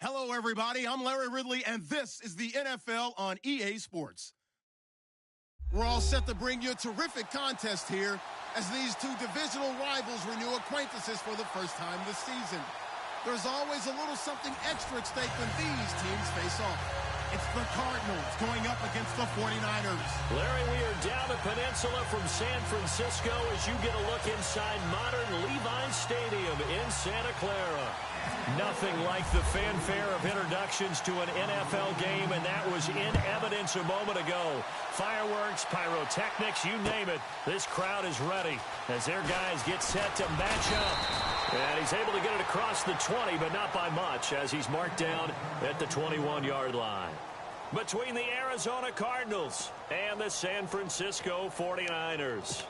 Hello, everybody. I'm Larry Ridley, and this is the NFL on EA Sports. We're all set to bring you a terrific contest here as these two divisional rivals renew acquaintances for the first time this season. There's always a little something extra at stake when these teams face off. It's the Cardinals going up against the 49ers. Larry, we are down the peninsula from San Francisco as you get a look inside modern Levi's Stadium in Santa Clara. Nothing like the fanfare of introductions to an NFL game, and that was in evidence a moment ago. Fireworks, pyrotechnics, you name it. This crowd is ready as their guys get set to match up. And he's able to get it across the 20, but not by much, as he's marked down at the 21-yard line. Between the Arizona Cardinals and the San Francisco 49ers.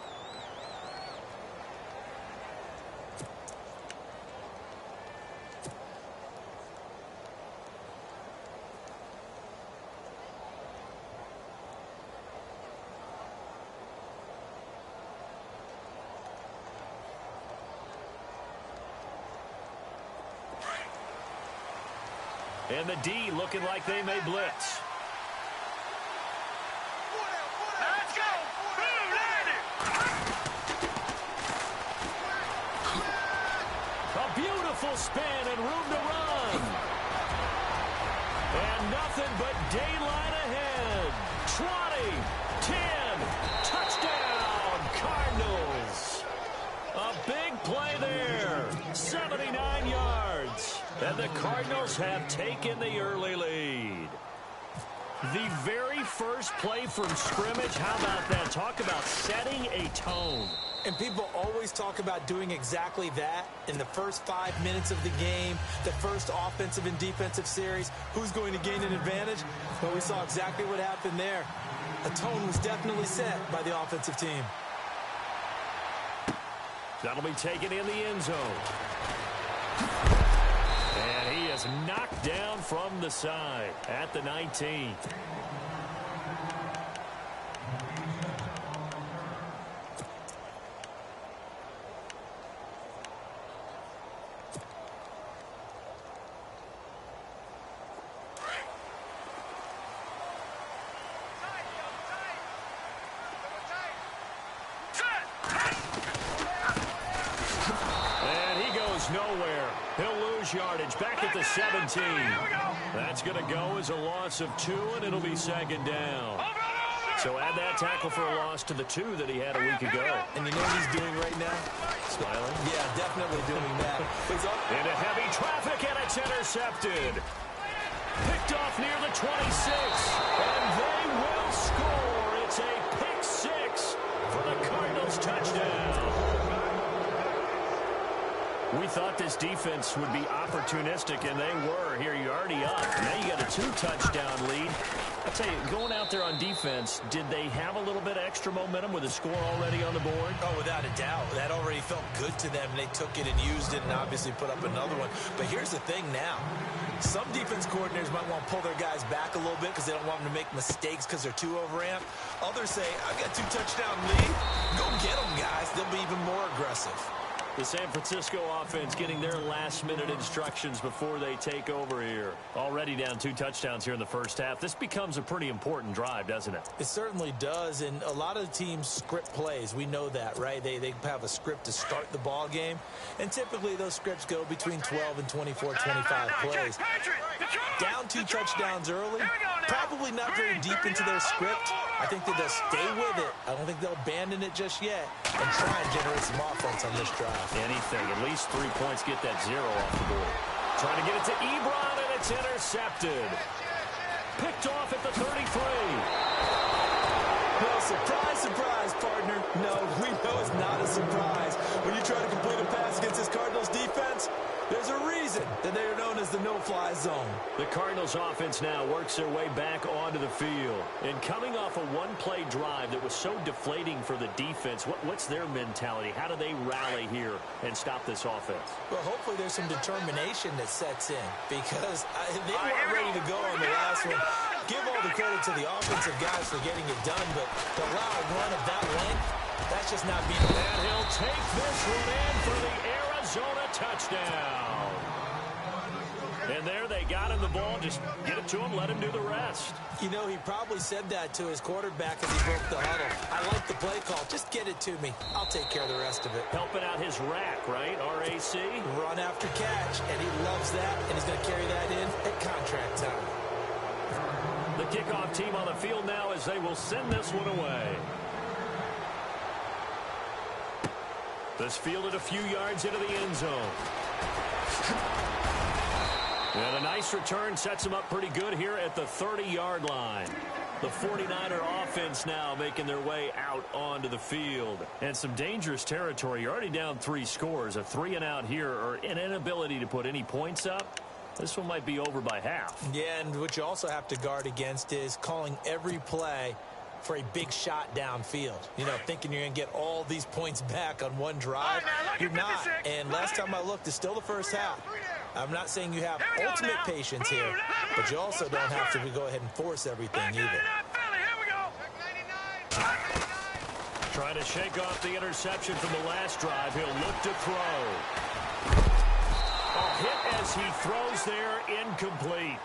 And the D looking like they may blitz. Let's go! A beautiful spin and room to run. And nothing but daylight ahead. 20, 10, touchdown, Cardinals. A big play there. 79 yards. And the Cardinals have taken the early lead. The very first play from scrimmage, how about that? Talk about setting a tone. And people always talk about doing exactly that in the first 5 minutes of the game, the first offensive and defensive series. Who's going to gain an advantage? Well, we saw exactly what happened there. A tone was definitely set by the offensive team. That'll be taken in the end zone. And he is knocked down from the side at the 19. Nowhere. He'll lose yardage back at the 17. That's going to go as a loss of 2, and it'll be second down. So add that tackle for a loss to the 2 that he had a week ago. And you know what he's doing right now? Smiling? Yeah, definitely doing that. He's up. Into heavy traffic, and it's intercepted. Picked off near the 26. And they will score. It's a pick 6 for the Cardinals touchdown. We thought this defense would be opportunistic, and they were. Here, you're already up. Now you got a 2-touchdown lead. I'll tell you, going out there on defense, did they have a little bit of extra momentum with a score already on the board? Oh, without a doubt. That already felt good to them. They took it and used it and obviously put up another one. But here's the thing now. Some defense coordinators might want to pull their guys back a little bit because they don't want them to make mistakes because they're too overamped. Others say, I've got 2-touchdown lead. Go get them, guys. They'll be even more aggressive. The San Francisco offense getting their last-minute instructions before they take over here. Already down 2 touchdowns here in the first half. This becomes a pretty important drive, doesn't it? It certainly does, and a lot of teams script plays. We know that, right? They have a script to start the ball game, and typically those scripts go between 12 and 24, 25 plays. Down 2 touchdowns early, probably not very deep into their script. I think that they'll stay with it. I don't think they'll abandon it just yet and try and generate some offense on this drive. Anything. At least 3 points, get that 0 off the board. Trying to get it to Ebron, and it's intercepted. Picked off at the 33. Well, surprise, surprise, partner. No, we know it's not a surprise. When you try to complete a pass against this Cardinals defense, there's a reason that they are known as the no-fly zone. The Cardinals offense now works their way back onto the field. And coming off a one-play drive that was so deflating for the defense, what's their mentality? How do they rally here and stop this offense? Well, hopefully there's some determination that sets in because they weren't ready to go on the last one. Give all the credit to the offensive guys for getting it done, but to allow a run of that length, that's just not being... And he'll take this one in for the Arizona touchdown. And there they got him the ball. Just get it to him, let him do the rest. You know, he probably said that to his quarterback as he broke the huddle. I like the play call. Just get it to me. I'll take care of the rest of it. Helping out his rack, right? RAC. Run after catch, and he loves that, and he's going to carry that in at contract time. The kickoff team on the field now as they will send this one away. This fielded a few yards into the end zone. And a nice return sets them up pretty good here at the 30-yard line. The 49er offense now making their way out onto the field. And some dangerous territory. You're already down 3 scores. A 3-and-out here or an inability to put any points up. This one might be over by half. Yeah, and what you also have to guard against is calling every play for a big shot downfield. You know, thinking you're going to get all these points back on one drive. You're not. And last time I looked, it's still the first half. I'm not saying you have ultimate patience here, but you also don't have to go ahead and force everything either. Trying to shake off the interception from the last drive. He'll look to throw. A hit as he throws there, incomplete.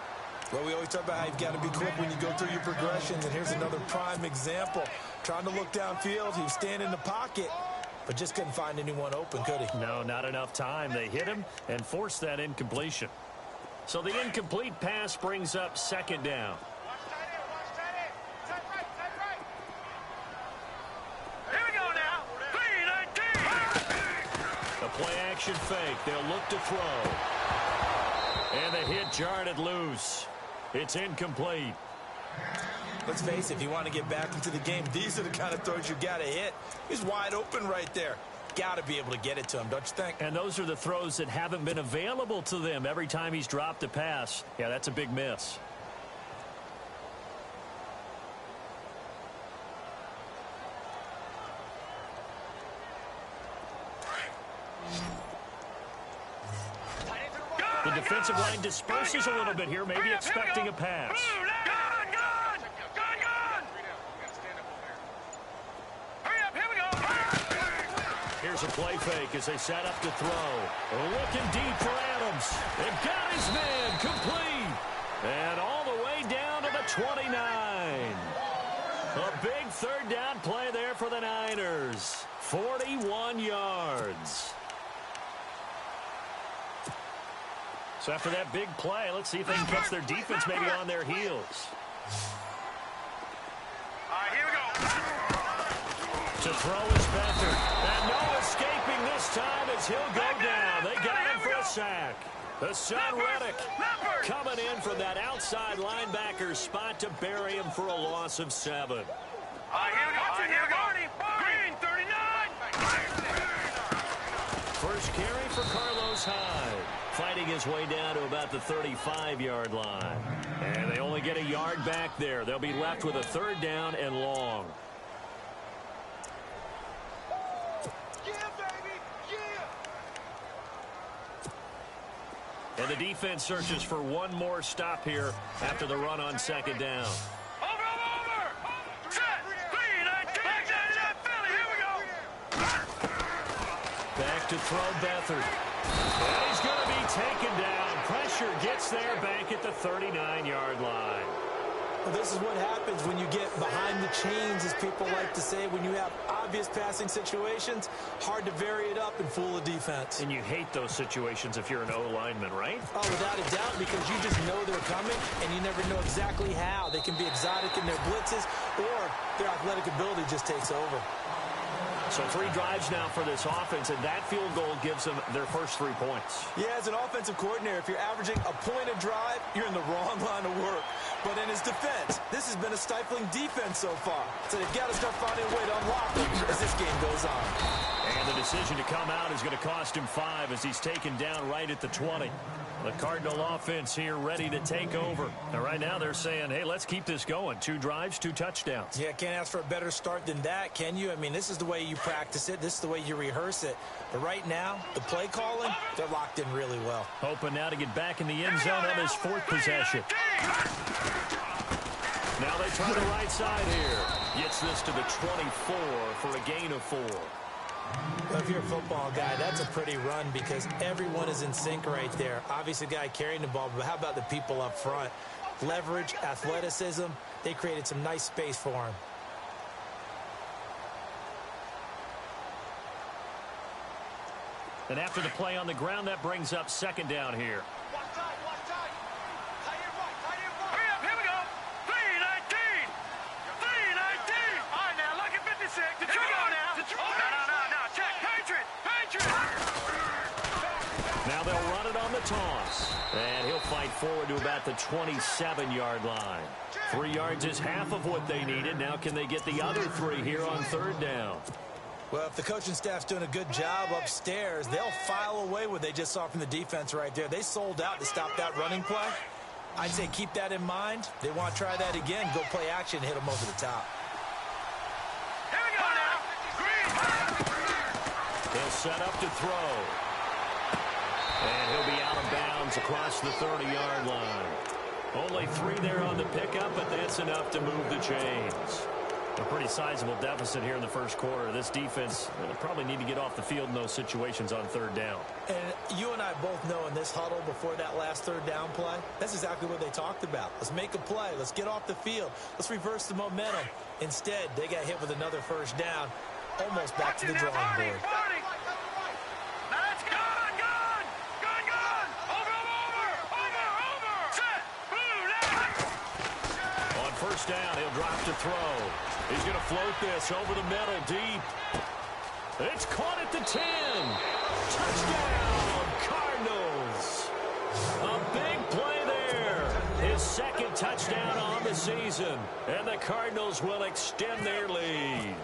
Well, we always talk about how you've got to be quick when you go through your progressions, and here's another prime example. Trying to look downfield, he was standing in the pocket, but just couldn't find anyone open, could he? No, not enough time. They hit him and forced that incompletion. So the incomplete pass brings up second down. Here we go now. 3-19. A play-action fake. They'll look to throw. And the hit jarred it loose. It's incomplete. Let's face it, if you want to get back into the game, these are the kind of throws you got to hit. He's wide open right there. Got to be able to get it to him, don't you think? And those are the throws that haven't been available to them every time he's dropped a pass. Yeah, that's a big miss. The defensive line disperses a little bit here, maybe expecting a pass. Here's a play fake as they set up to throw. Looking deep for Adams. They've got his man complete. And all the way down to the 29. A big third down play there for the Niners. 41 yards. So after that big play, let's see if they can catch their defense maybe on their heels. Here we go. To throw is Beathard. And no escaping this time as he'll go down. They got him for a sack. Hassan Reddick coming in from that outside linebacker spot to bury him for a loss of 7. Here we go. Here we go. Green 39. First carry for Carlos Hyde. Fighting his way down to about the 35-yard line. And they only get a yard back there. They'll be left with a third down and long. Yeah, baby. Yeah. And the defense searches for one more stop here after the run on second down. Over. Set. 3-19. Here we go. Back to throw Beathard. And he's going to be taken down. Pressure gets there back at the 39-yard line. Well, this is what happens when you get behind the chains, as people like to say. When you have obvious passing situations, hard to vary it up and fool a defense. And you hate those situations if you're an O-lineman, right? Oh, without a doubt, because you just know they're coming, and you never know exactly how. They can be exotic in their blitzes, or their athletic ability just takes over. So 3 drives now for this offense, and that field goal gives them their first 3 points. Yeah, as an offensive coordinator, if you're averaging a point a drive, you're in the wrong line of work. But in his defense, this has been a stifling defense so far. So they've got to start finding a way to unlock them as this game goes on. And the decision to come out is going to cost him 5 as he's taken down right at the 20. The Cardinal offense here ready to take over. And right now they're saying, hey, let's keep this going. 2 drives, 2 touchdowns. Yeah, can't ask for a better start than that, can you? I mean, this is the way you practice it. This is the way you rehearse it. But right now, the play calling, they're locked in really well. Hoping now to get back in the end zone on his 4th possession. Now they try the right side here. Gets this to the 24 for a gain of 4. Well, if you're a football guy, that's a pretty run because everyone is in sync right there. Obviously, the guy carrying the ball, but how about the people up front? Leverage, athleticism, they created some nice space for him. And after the play on the ground, that brings up second down here. Hurry up, here we go. 319. 319. All right, now, look at 56. The trigger now. No. Check. Patriot. Now they'll run it on the toss. And he'll fight forward to about the 27-yard line. 3 yards is half of what they needed. Now can they get the other 3 here on third down? Well, if the coaching staff's doing a good job upstairs, they'll file away what they just saw from the defense right there. They sold out to stop that running play. I'd say keep that in mind. They want to try that again, go play action, hit them over the top. Here we go now. Green. He'll set up to throw. And he'll be out of bounds across the 30-yard line. Only 3 there on the pickup, but that's enough to move the chains. A pretty sizable deficit here in the first quarter. This defense probably need to get off the field in those situations on third down. And you and I both know in this huddle before that last third down play, that's exactly what they talked about. Let's make a play. Let's get off the field. Let's reverse the momentum. Instead, they got hit with another first down, almost back to the drawing board. First down, he'll drop to throw. He's going to float this over the middle deep. It's caught at the 10. Touchdown, Cardinals. A big play there. His second touchdown on the season. And the Cardinals will extend their lead.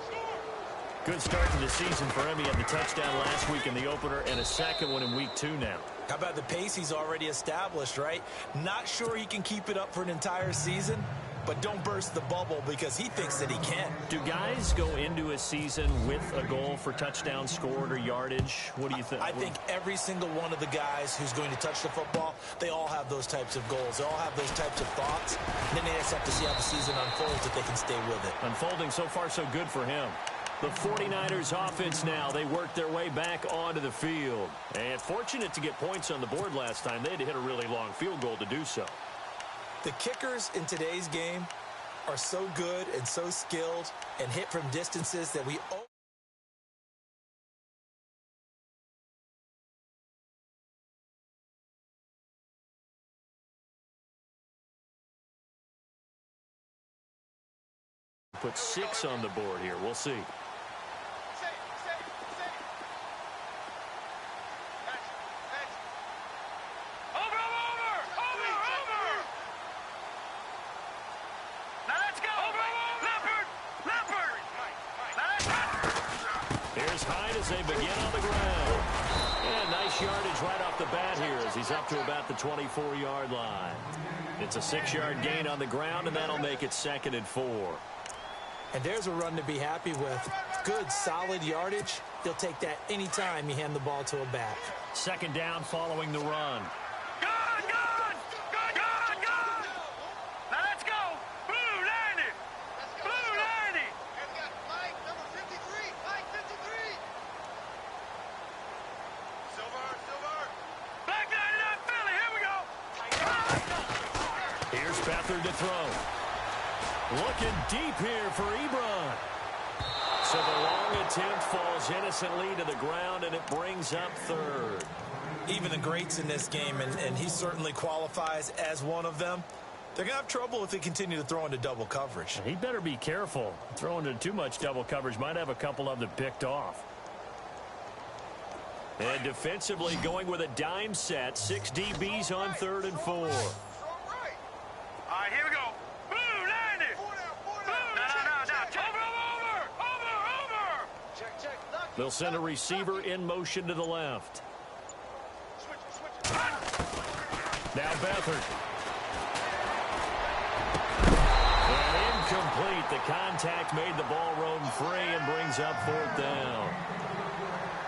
Good start to the season for him. He had the touchdown last week in the opener and a second one in week 2 now. How about the pace he's already established, right? Not sure he can keep it up for an entire season, but don't burst the bubble because he thinks that he can. Do guys go into a season with a goal for touchdown scored or yardage? What do you think? I think every single one of the guys who's going to touch the football, they all have those types of goals. They all have those types of thoughts. And then they just have to see how the season unfolds if they can stay with it. Unfolding so far so good for him. The 49ers offense now, they worked their way back onto the field. And fortunate to get points on the board last time. They had to hit a really long field goal to do so. The kickers in today's game are so good and so skilled and hit from distances that we put 6 on the board here. We'll see. They begin on the ground. And nice yardage right off the bat here as he's up to about the 24-yard line. It's a 6-yard gain on the ground, and that'll make it 2nd and 4. And there's a run to be happy with. Good, solid yardage. He'll take that anytime you hand the ball to a back. 2nd down following the run. To throw. Looking deep here for Ebron. So the long attempt falls innocently to the ground, and it brings up 3rd. Even the greats in this game, and he certainly qualifies as one of them, they're going to have trouble if they continue to throw into double coverage. He better be careful. Throwing into too much double coverage might have a couple of them picked off. And defensively going with a dime set. 6 DBs on 3rd and 4. All right, here we go. Blue, land it. Over. Check. They'll send a receiver in motion to the left. Now Beathard. And incomplete. The contact made the ball roam free and brings up 4th down.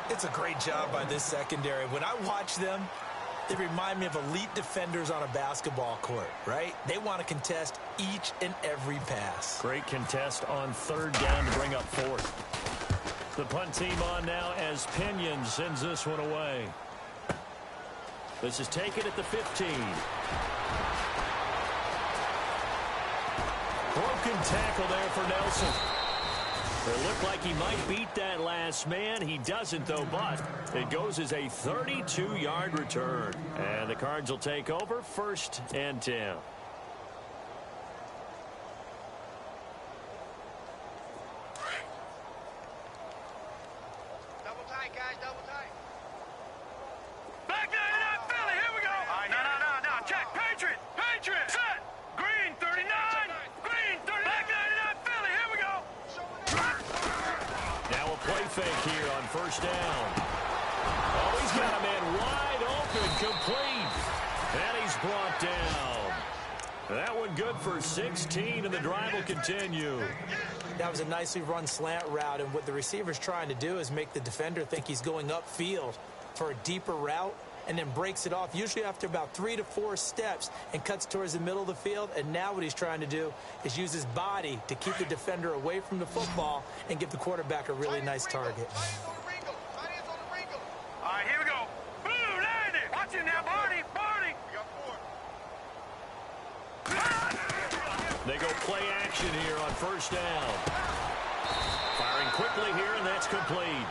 It's a great job by this secondary. When I watch them, they remind me of elite defenders on a basketball court, right? They want to contest each and every pass. Great contest on 3rd down to bring up 4th. The punt team on now as Pinion sends this one away. This is taken at the 15. Broken tackle there for Nelson. It looked like he might beat that last man. He doesn't, though, but it goes as a 32-yard return. And the Cards will take over 1st and 10. Fake here on 1st down. Oh, he's got a man wide open, complete. And he's brought down. That one good for 16, and the drive will continue. That was a nicely run slant route, and what the receiver's trying to do is make the defender think he's going upfield for a deeper route, and then breaks it off, usually after about 3 to 4 steps, and cuts towards the middle of the field. And now what he's trying to do is use his body to keep the defender away from the football and give the quarterback a really nice target. All right, here we go. Boom, landed. Watch him now, Barney. Barney. They go play action here on 1st down. Firing quickly here, and that's complete.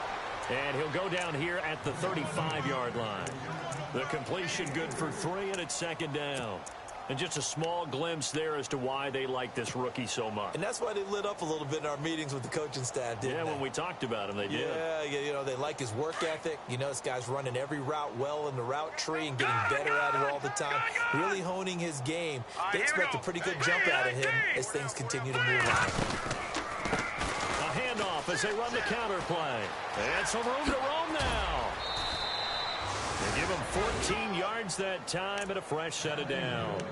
And he'll go down here at the 35-yard line. The completion good for 3, and it's 2nd down. And just a small glimpse there as to why they like this rookie so much. And that's why they lit up a little bit in our meetings with the coaching staff, didn't they? Yeah, when we talked about him, they did. Yeah, you know, they like his work ethic. You know, this guy's running every route well in the route tree and getting better at it all the time, really honing his game. They expect a pretty good jump out of him as things continue to move on. A handoff as they run the counter play. And some room to roam now. They give him 14 yards that time and a fresh set of downs.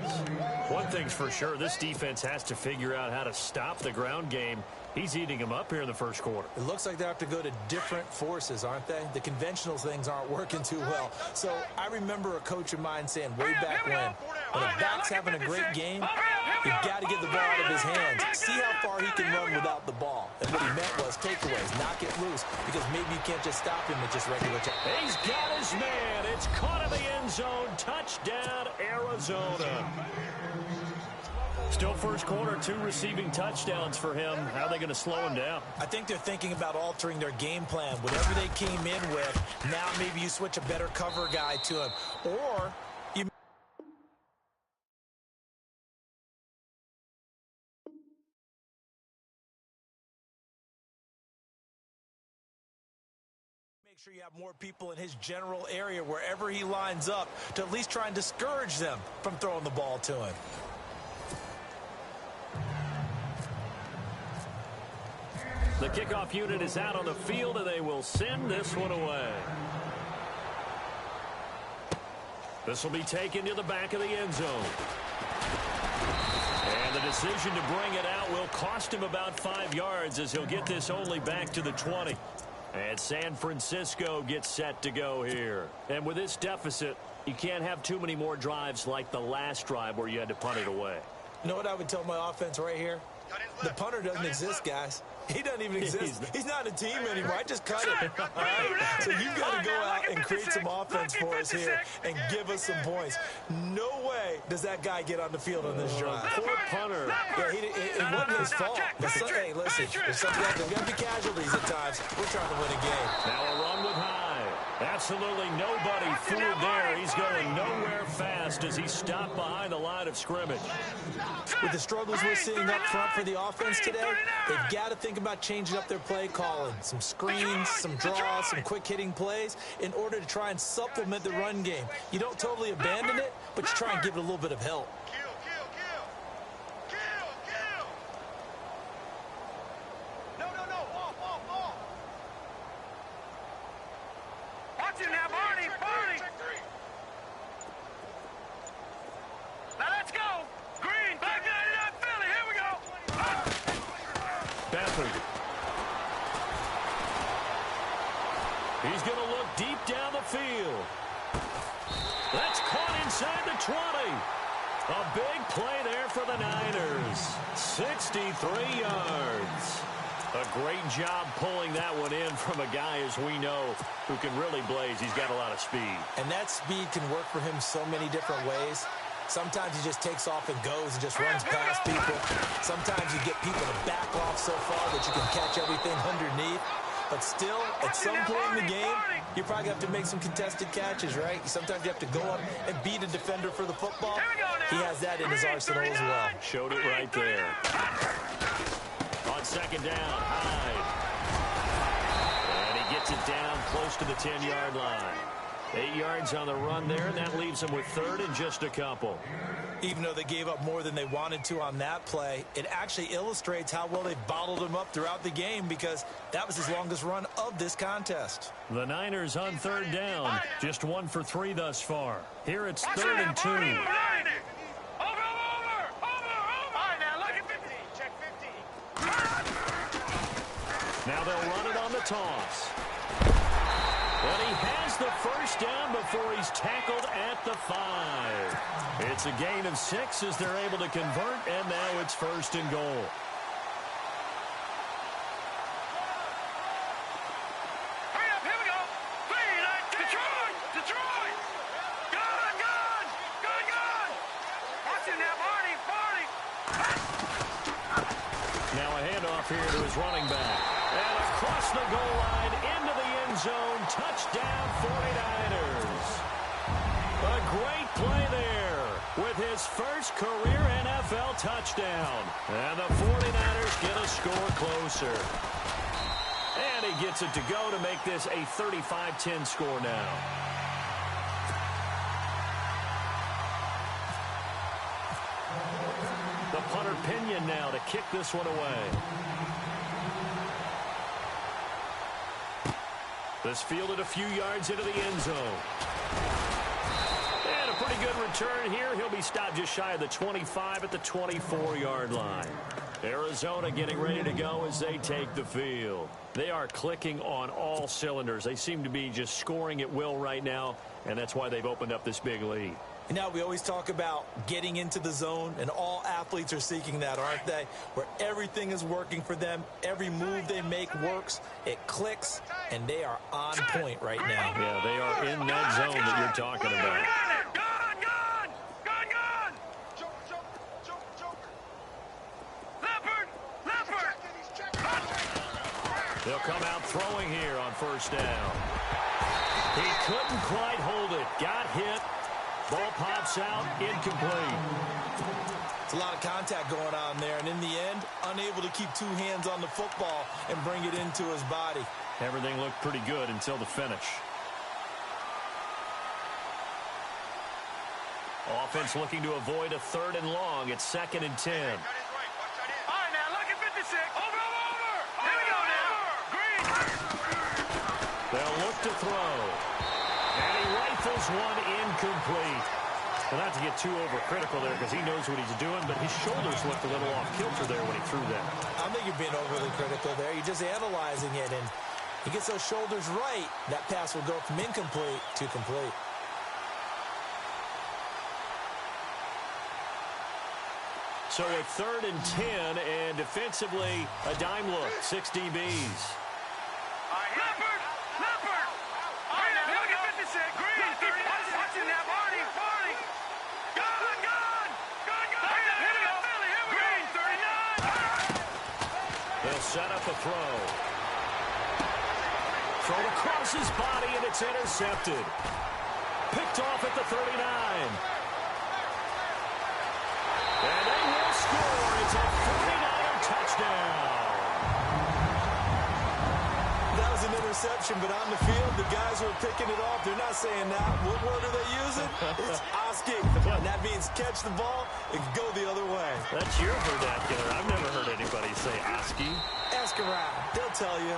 One thing's for sure, this defense has to figure out how to stop the ground game. He's eating them up here in the 1st quarter. It looks like they have to go to different forces, aren't they? The conventional things aren't working too well. So I remember a coach of mine saying way back when a back's having a great game, you've got to get the ball out of his hands. See how far he can run without the ball. And what he meant was takeaways, knock it loose, because maybe you can't just stop him with just regular check. He's got his man. It's caught in the end zone. Touchdown, Arizona. Still 1st quarter, 2 receiving touchdowns for him. How are they going to slow him down? I think they're thinking about altering their game plan. Whatever they came in with, now maybe you switch a better cover guy to him. Or you make sure you have more people in his general area wherever he lines up to at least try and discourage them from throwing the ball to him. The kickoff unit is out on the field, and they will send this one away. This will be taken to the back of the end zone. And the decision to bring it out will cost him about 5 yards as he'll get this only back to the 20. And San Francisco gets set to go here. And with this deficit, you can't have too many more drives like the last drive where you had to punt it away. You know what I would tell my offense right here? The punter doesn't exist, guys. He doesn't even exist. He's not a team anymore. I just cut it. All right? So you've got to go out and create some offense for us here and give us some points. No way does that guy get on the field on this drive. Poor punter. Yeah, it wasn't his fault. Hey, listen, there's got to be casualties at times. We're trying to win a game. Now a run with High. Absolutely nobody fooled there. He's going nowhere fast as he's stopped behind the line of scrimmage. With the struggles we're seeing up front for the offense today, they've got to think about changing up their play calling. Some screens, some draws, some quick-hitting plays in order to try and supplement the run game. You don't totally abandon it, but you try and give it a little bit of help. He's going to look deep down the field. That's caught inside the 20. A big play there for the Niners. 63 yards. A great job pulling that one in from a guy, as we know, who can really blaze. He's got a lot of speed. And that speed can work for him so many different ways. Sometimes he just takes off and goes and just runs past people. Sometimes you get people to back off so far that you can catch everything underneath. But still, at some point in the game, you probably have to make some contested catches, right? Sometimes you have to go up and beat a defender for the football. He has that in his arsenal as well. Showed it right there. On second down, Hyde. And he gets it down close to the 10-yard line. 8 yards on the run there, and that leaves him with third and just a couple. Even though they gave up more than they wanted to on that play, it actually illustrates how well they bottled him up throughout the game, because that was his longest run of this contest. The Niners on third down, just 1 for 3 thus far. Here it's 3rd and 2. Now they'll run it on the toss. And he has the first down before he's tackled at the 5. It's a gain of 6 as they're able to convert, and now it's 1st and goal. Hurry up, here we go. Detroit! Gun! Watch it now, Barney! Now a handoff here to his running back. And across the goal line into the end zone. Touchdown 49ers. A great play there with his first career NFL touchdown. And the 49ers get a score closer. And he gets it to go to make this a 35-10 score now. The punter Pinion now to kick this one away. This fielded a few yards into the end zone. And a pretty good return here. He'll be stopped just shy of the 25 at the 24-yard line. Arizona getting ready to go as they take the field. They are clicking on all cylinders. They seem to be just scoring at will right now, and that's why they've opened up this big lead. And now we always talk about getting into the zone, and all athletes are seeking that, aren't they? Where everything is working for them, every move they make works, it clicks, and they are on point right now. Yeah, they are in that zone that you're talking about. They'll come out throwing here on first down. He couldn't quite hold it. Got hit. Ball pops out, incomplete. It's a lot of contact going on there, and in the end, unable to keep 2 hands on the football and bring it into his body. Everything looked pretty good until the finish. Offense looking to avoid a 3rd and long. It's 2nd and 10. All right, now, look at 56. Over! Here we go now. Green. They'll look to throw. And he rifles one incomplete. Well, not to get too overcritical there because he knows what he's doing, but his shoulders looked a little off kilter there when he threw that. I don't think you're being overly critical there. You're just analyzing it, and he gets those shoulders right. That pass will go from incomplete to complete. So at 3rd and 10, and defensively, a dime look, 6 DBs. Leopard! All right, now, look at 56. Green. Watch it now, Barney. Gun! Here we go. Green, 39. They'll set up a throw. Thrown across his body, and it's intercepted. Picked off at the 39. And they will score. It's a 49er touchdown. That was an interception, but on the field, the guys who are picking it off, they're not saying that. What word are they using? It's asking. And that means catch the ball and go the other way. That's your vernacular. I've never heard anybody say asking. Ask around. They'll tell you.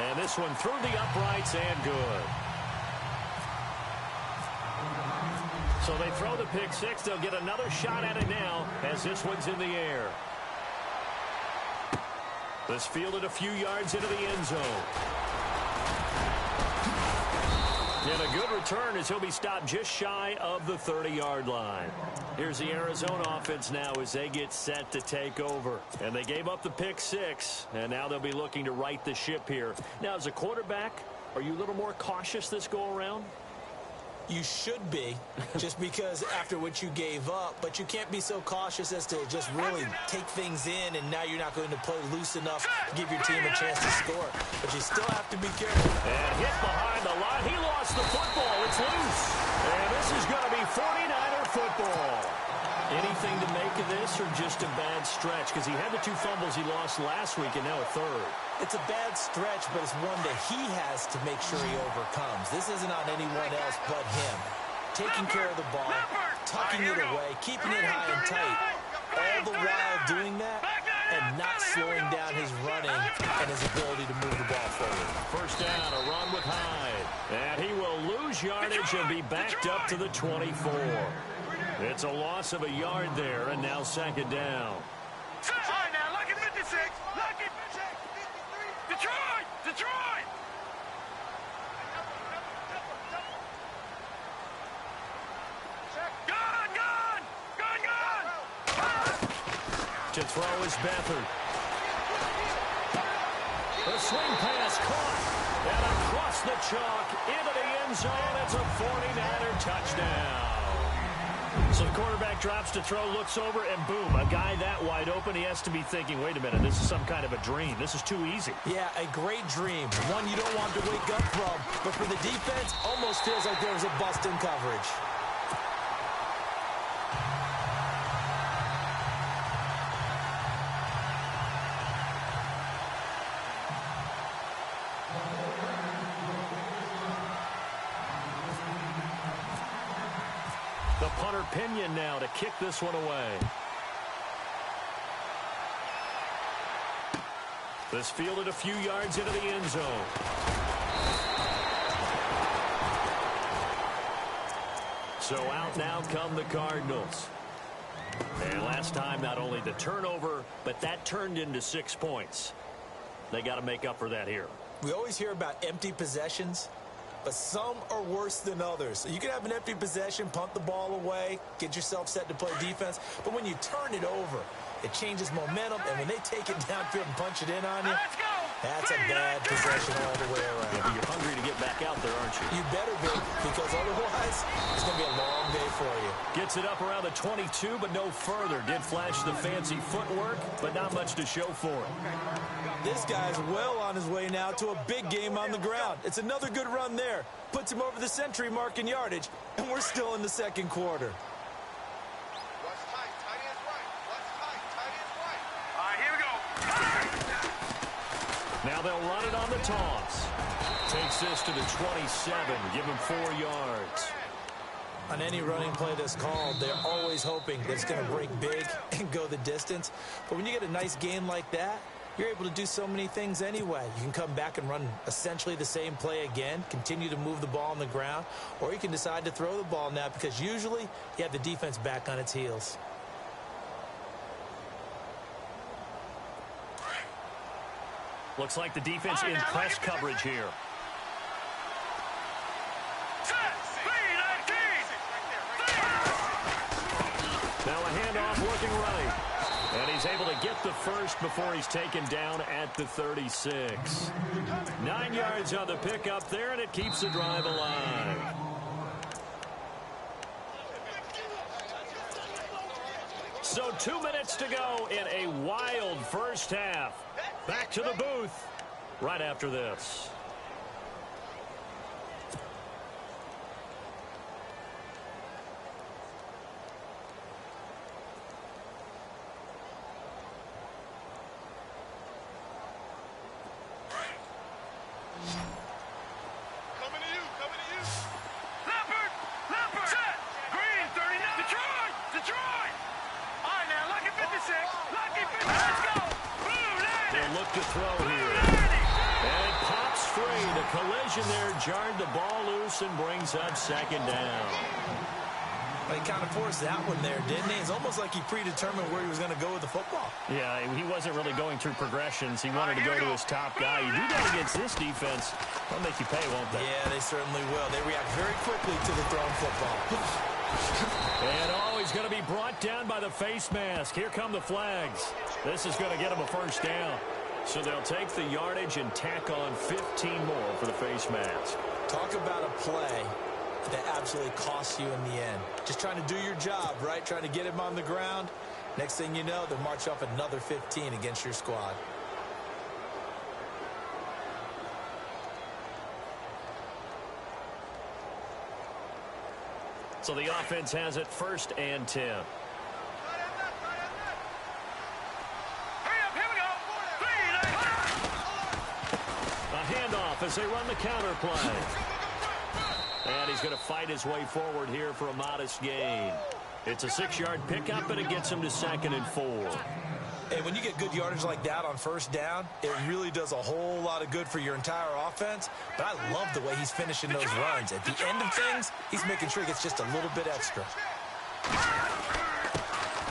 And this one through the uprights and good. So they throw the pick six. They'll get another shot at it now as this one's in the air. This fielded a few yards into the end zone. And a good return as he'll be stopped just shy of the 30-yard line. Here's the Arizona offense now as they get set to take over. And they gave up the pick 6, and now they'll be looking to right the ship here. Now, as a quarterback, are you a little more cautious this go-around? You should be, just because after what you gave up, but you can't be so cautious as to just really take things in, and now you're not going to play loose enough to give your team a chance to score. But you still have to be careful. And hit behind the line. He lost the football. It's loose. And this is going to be 49er football. Anything to make of this or just a bad stretch? Because he had the 2 fumbles he lost last week and now a 3rd. It's a bad stretch, but it's one that he has to make sure he overcomes. This isn't on anyone else but him. Taking care of the ball, tucking it away, keeping it high and tight. All the while doing that and not slowing down his running and his ability to move the ball forward. First down, a run with Hyde. And he will lose yardage and be backed up to the 24. It's a loss of a yard there, and now 2nd down. All right, now, lucky 56. Lucky 56. Detroit! Detroit! Gun! Gun! Gun! Gun! To throw is Beathard. The swing pass caught. And across the chalk into the end zone. It's a 49er touchdown. So the quarterback drops to throw, looks over, and boom, a guy that wide open, he has to be thinking, wait a minute, this is some kind of a dream. This is too easy. Yeah, a great dream. One you don't want to wake up from. But for the defense, almost feels like there was a bust in coverage. The punter Pinion now to kick this one away. This fielded a few yards into the end zone. So out now come the Cardinals. And last time, not only the turnover, but that turned into 6 points. They got to make up for that here. We always hear about empty possessions, but some are worse than others. So you can have an empty possession, punt the ball away, get yourself set to play defense. But when you turn it over, it changes momentum. And when they take it downfield and punch it in on you, that's a bad possession all the way around. Yeah, but you're hungry to get back out there, aren't you? You better be, because otherwise it's going to be a long day for you. Gets it up around the 22, but no further. Did flash the fancy footwork, but not much to show for it. This guy's well on his way now to a big game on the ground. It's another good run there. Puts him over the century mark in yardage, and we're still in the 2nd quarter. All right, here we go. Now they'll run it on the toss. Takes this to the 27. Give him 4 yards. On any running play that's called, they're always hoping that it's going to break big and go the distance. But when you get a nice game like that, you're able to do so many things anyway. You can come back and run essentially the same play again, continue to move the ball on the ground, or you can decide to throw the ball now because usually you have the defense back on its heels. Looks like the defense in press coverage here. Now a handoff looking right. And he's able to get the first before he's taken down at the 36. 9 yards on the pickup there, and it keeps the drive alive. So 2 minutes to go in a wild first half. Back to the booth right after this. To throw here. And it pops free. The collision there jarred the ball loose and brings up 2nd down. He kind of forced that one there, didn't he? It's almost like he predetermined where he was going to go with the football. Yeah, he wasn't really going through progressions. He wanted to go to his top guy. You do that against this defense, they'll make you pay, won't they? Yeah, they certainly will. They react very quickly to the thrown football. And he's going to be brought down by the face mask. Here come the flags. This is going to get him a first down. So they'll take the yardage and tack on 15 more for the face mask. Talk about a play that absolutely costs you in the end. Just trying to do your job, right? Trying to get him on the ground. Next thing you know, they'll march off another 15 against your squad. So the offense has it 1st and 10. A handoff as they run the counter play. And he's going to fight his way forward here for a modest gain. It's a 6-yard pickup, and it gets him to 2nd and 4. Hey, when you get good yardage like that on 1st down, it really does a whole lot of good for your entire offense. But I love the way he's finishing those runs. At the end of things, he's making sure he gets just a little bit extra.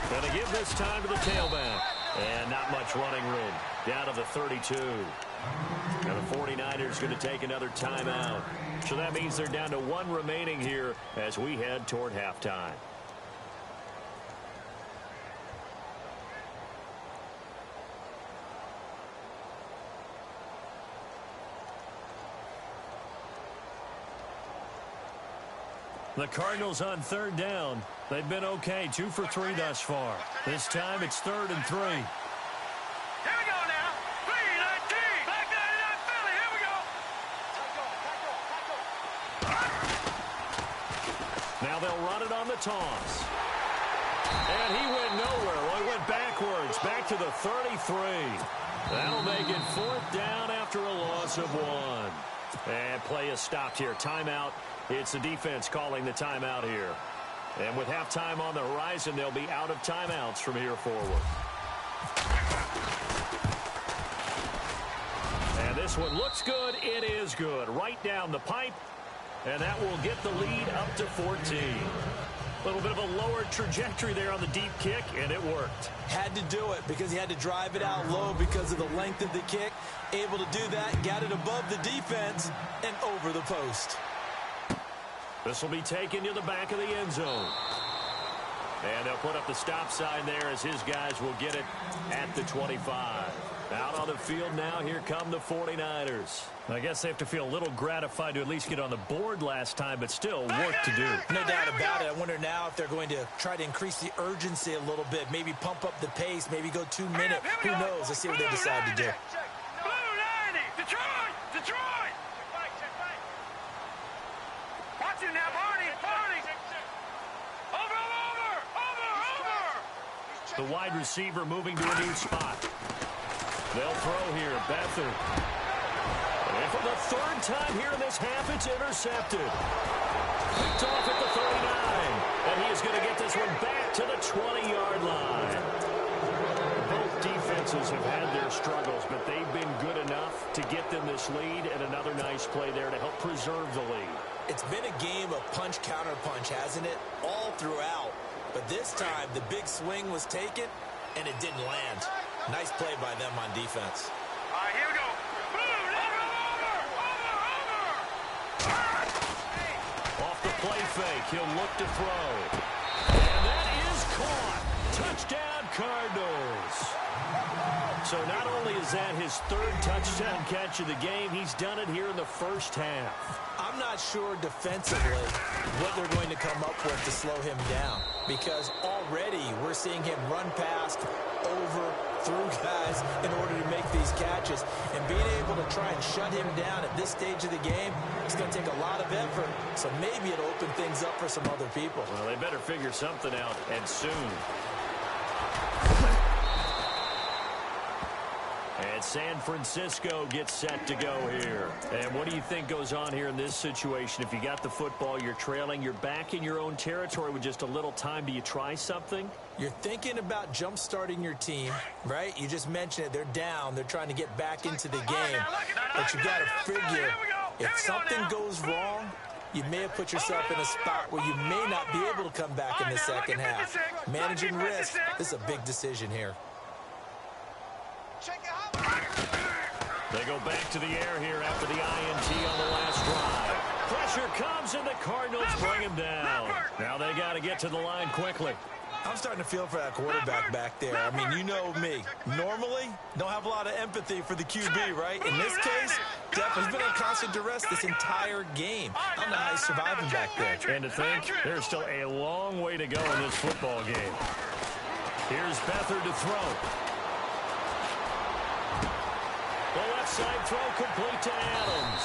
Going to give this time to the tailback. And not much running room. Down to the 32. Now the 49ers going to take another timeout. So that means they're down to 1 remaining here as we head toward halftime. The Cardinals on 3rd down. They've been okay, 2 for 3 thus far. This time it's 3rd and 3. Here we go now. 3-19. Back 99 Philly. Here we go. Now they'll run it on the toss. And he went nowhere. Well, he went backwards, back to the 33. That'll make it 4th down after a loss of 1. And play is stopped here. Timeout. It's the defense calling the timeout here. And with halftime on the horizon, they'll be out of timeouts from here forward. And this one looks good. It is good. Right down the pipe. And that will get the lead up to 14. A little bit of a lower trajectory there on the deep kick, and it worked. Had to do it because he had to drive it out low because of the length of the kick. Able to do that, got it above the defense and over the post. This will be taken to the back of the end zone. And they'll put up the stop sign there as his guys will get it at the 25. Out on the field now, here come the 49ers. I guess they have to feel a little gratified to at least get on the board last time, but still work to do. No doubt about it. I wonder now if they're going to try to increase the urgency a little bit, maybe pump up the pace, maybe go 2 minutes. Who knows? Let's see what they decide to do. Blue 90. Detroit. Detroit. Watch it now, Barney. Over. The wide receiver moving to a new spot. They'll throw here. Beathard. And for the 3rd time here in this half, it's intercepted. Picked off at the 39. And he is going to get this one back to the 20-yard line. Both defenses have had their struggles, but they've been good enough to get them this lead, and another nice play there to help preserve the lead. It's been a game of punch-counter-punch, hasn't it? All throughout. But this time, the big swing was taken, and it didn't land. Nice play by them on defense. All right, here we go. Over. Off the play fake, he'll look to throw. And that is caught. Touchdown, Cardinals. So not only is that his 3rd touchdown catch of the game, he's done it here in the 1st half. I'm not sure defensively what they're going to come up with to slow him down, because already we're seeing him run past, over, through guys in order to make these catches. And being able to try and shut him down at this stage of the game, it's going to take a lot of effort. So maybe it'll open things up for some other people. Well, they better figure something out, and soon. And San Francisco gets set to go here. And what do you think goes on here in this situation? If you got the football, you're trailing, you're back in your own territory with just a little time. Do you try something? You're thinking about jump-starting your team, right? You just mentioned it. They're down. They're trying to get back into the game. But you got to figure, if something goes wrong, you may have put yourself in a spot where you may not be able to come back in the second half. Managing risk, this is a big decision here. They go back to the air here after the INT on the last drive. Pressure comes, and the Cardinals bring him down. Now they got to get to the line quickly. I'm starting to feel for that quarterback back there. I mean, you know me. Normally, don't have a lot of empathy for the QB, right? In this case, Jeff has been on constant duress this entire game. I don't know how he's surviving back there. And to think, there's still a long way to go in this football game. Here's Beathard to throw. The left side throw complete to Adams.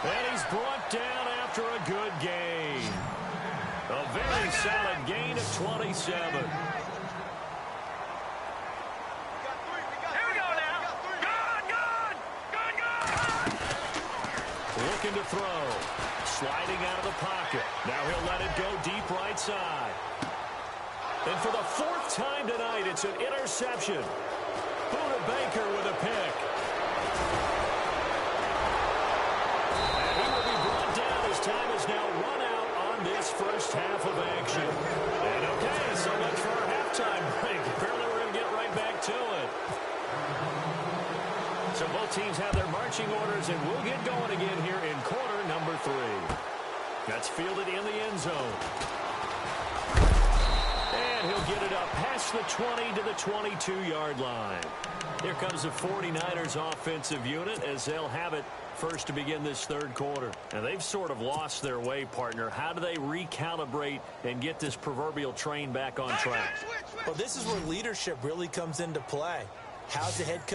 And he's brought down after a good gain. A very solid gain of 27. Here we go now. Good. Looking to throw. Sliding out of the pocket. Now he'll let it go deep right side. And for the fourth time tonight, it's an interception. Buda Baker with a pick. And he will be brought down as time is now run out on this first half of action. And okay, so much for our halftime break. Apparently we're going to get right back to it. So both teams have their marching orders, and we'll get going again here in quarter number 3. That's fielded in the end zone. And he'll get it up past the 20 to the 22-yard line. Here comes the 49ers offensive unit as they'll have it first to begin this third quarter. And they've sort of lost their way, partner. How do they recalibrate and get this proverbial train back on track? Well, this is where leadership really comes into play. How's the head coach